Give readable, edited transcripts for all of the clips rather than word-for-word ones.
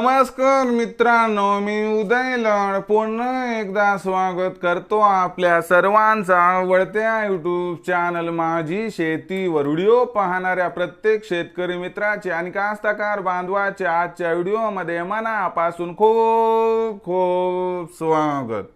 नमस्कार मित्रांनो, मी उदय लड पुन्हा एकदा स्वागत करतो आपल्या सर्वांचा आवडत्या यूट्यूब चॅनल माझी शेतीवर व्हिडिओ पाहणाऱ्या प्रत्येक शेतकरी मित्राचे आणि कास्तकार बांधवाचे आजच्या व्हिडिओमध्ये मनापासून खूप खूप स्वागत।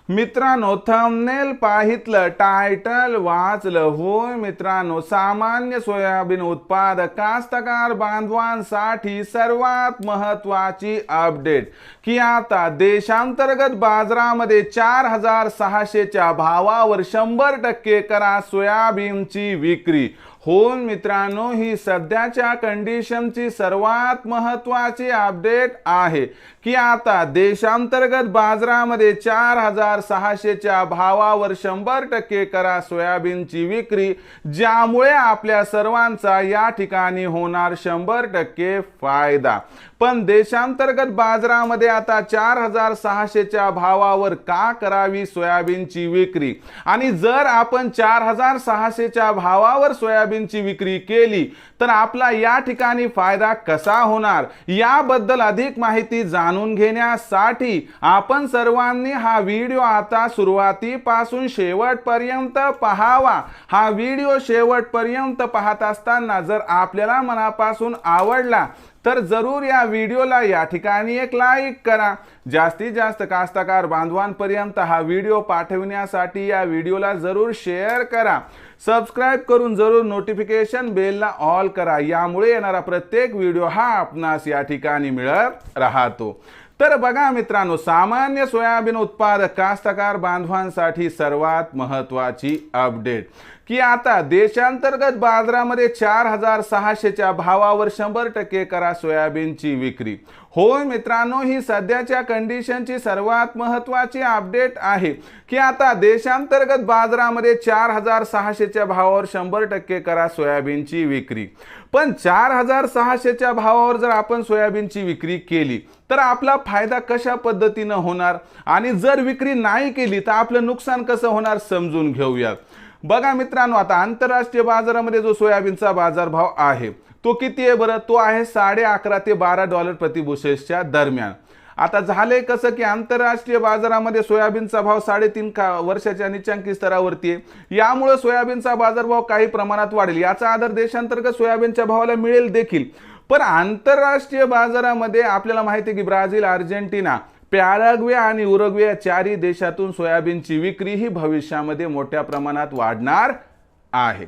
मित्रांनो, थंबनेल पाहितलं, टायटल वाचलं, होय मित्रांनो, सामान्य सोयाबीन उत्पादक कास्तकार बांधवांसाठी सर्वात महत्त्वाची अपडेट की आता देशांतर्गत बाजारामध्ये 4600 च्या भावावर 100% करा सोयाबीनची विक्री। हो मित्रांनो, ही सध्याच्या कंडिशनची सर्वात महत्त्वाची अपडेट आहे की आता देशांतर्गत बाजारामध्ये 4600 च्या भावावर 100% करा सोयाबीनची विक्री, ज्यामुळे आपल्या सर्वांचा या ठिकाणी होणार 100% फायदा। पण देशांतर्गत बाजारामध्ये आता 4600 च्या भावावर का करावी सोयाबीनची विक्री, आणि जर आपण 4600 च्या भावावर सोयाबीनची विक्री केली तर आपला या ठिकाणी फायदा कसा होणार, याबद्दल अधिक माहिती जाणून घेण्यासाठी आपण सर्वांनी हा व्हिडिओ आता सुरुवातीपासून शेवटपर्यंत पाहावा। हा व्हिडिओ शेवटपर्यंत पाहत असताना जर आपल्याला मनापासून आवडला तर जरूर या व्हिडिओला या ठिकाणी एक लाईक करा। जास्तीत जास्त कास्तकार बांधवांपर्यंत हा व्हिडिओ पाठविण्यासाठी या व्हिडिओला जरूर शेअर करा। सबस्क्राइब करून जरूर नोटिफिकेशन बेलला ऑल करा, यामुळे येणारा प्रत्येक व्हिडिओ हा आपणास या ठिकाणी मिळत राहतो। तर बघा मित्रांनो, सामान्य सोयाबीन उत्पादक कास्तकार बांधवांसाठी सर्वात महत्त्वाची अपडेट की आता देशांतर्गत बाजारामध्ये 4600 च्या भावावर 100% करा सोयाबीनची विक्री। होय मित्रांनो, ही सध्याच्या कंडिशनची सर्वात महत्त्वाची अपडेट आहे की आता देशांतर्गत बाजारामध्ये 4600 च्या भावावर 100% करा सोयाबीनची विक्री। पण 4600 च्या भावावर जर आपण सोयाबीनची विक्री केली तर आपला फायदा कशा पद्धतीने होणार, आणि जर विक्री नाही केली तर आपलं नुकसान कसं होणार समजून घेऊयात। बघा मित्रांनो, आता आंतरराष्ट्रीय बाजारामध्ये जो सोयाबीनचा बाजारभाव आहे तो किती आहे बरं? तो आहे $11.5 ते $12 प्रति बुशेलच्या दरम्यान। आता झाले कसं की आंतरराष्ट्रीय बाजारामध्ये सोयाबीनचा भाव 3.5 वर्षाच्या निच्चांकी स्तरावरती आहे, यामुळे सोयाबीनचा बाजारभाव काही प्रमाणात वाढेल, याचा आधार देशांतर्गत सोयाबीनच्या भावाला मिळेल देखील। पण आंतरराष्ट्रीय बाजारामध्ये आपल्याला माहिती आहे की ब्राझील, अर्जेंटिना, पॅराग्वे आणि उरुग्वे या चारही देशातून सोयाबीनची विक्री ही भविष्यामध्ये मोठ्या प्रमाणात वाढणार आहे।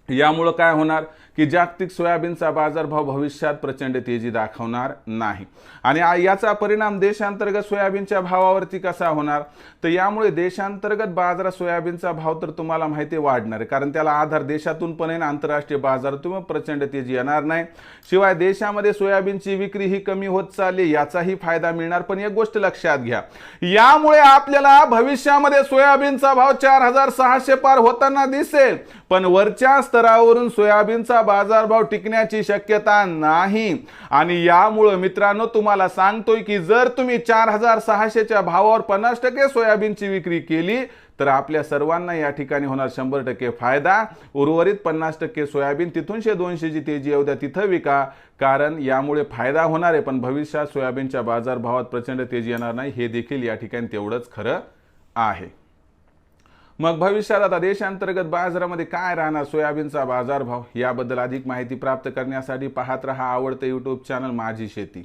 यामुळे काय होणार की जागतिक सोयाबीनचा बाजारभाव भविष्यात प्रचंड तेजी दाखवणार नाही, आणि याचा परिणाम देशांतर्गत सोयाबीनच्या भावावरती कसा होणार, तर यामुळे देशांतर्गत बाजारात सोयाबीनचा भाव तर तुम्हाला माहिती वाढणार आहे, कारण त्याला आधार देशातून पण आहे, आंतरराष्ट्रीय बाजारातून प्रचंड तेजी येणार नाही। शिवाय देशामध्ये सोयाबीनची विक्री ही कमी होत चालली, याचाही फायदा मिळणार। पण एक गोष्ट लक्षात घ्या, यामुळे आपल्याला भविष्यामध्ये सोयाबीनचा भाव 4600 पार होताना दिसेल, पण वरच्या स्तरावरून सोयाबीनचा बाजारभाव टिकण्याची शक्यता नाही। आणि यामुळे मित्रांनो, तुम्हाला सांगतोय की जर तुम्ही 4600 च्या भावावर 50% सोयाबीनची विक्री केली तर आपल्या सर्वांना या ठिकाणी होणार 100% फायदा। उर्वरित 50% सोयाबीन तिथून 100-200 ची तेजी येऊ द्या, तिथं विका, कारण यामुळे फायदा होणार आहे, पण भविष्यात सोयाबीनच्या बाजारभावात प्रचंड तेजी येणार नाही, हे देखील या ठिकाणी तेवढंच खरं आहे। मग भविष्यात आता देशांतर्गत बाजारामध्ये काय राहणार सोयाबीनचा बाजारभाव, याबद्दल अधिक माहिती प्राप्त करण्यासाठी पाहत रहा आवडते यूट्यूब चॅनल माझी शेती।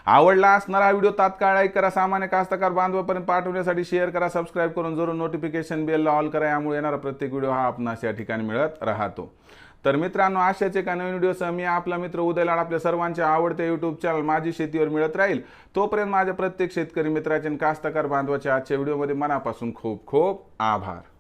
आवडला असणारा व्हिडिओ तात्काळ लाईक करा, सामान्य कास्तकार बांधवांपर्यंत पाठवण्यासाठी शेअर करा, सबस्क्राइब करून जरूर नोटिफिकेशन बेलला ऑल करा, यामुळे येणारा प्रत्येक व्हिडिओ हा आपणास या ठिकाणी मिळत राहतो। तर मित्रांनो, अशाच एका नवीन व्हिडिओसह मी आपला मित्र उदय लाड आपल्या सर्वांच्या आवडते यूट्यूब चॅनल माझी शेतीवर मिळत राहील। तोपर्यंत माझ्या प्रत्येक शेतकरी मित्राचे आणि कास्तकार बांधवाच्या आजच्या व्हिडिओमध्ये मनापासून खूप खूप आभार।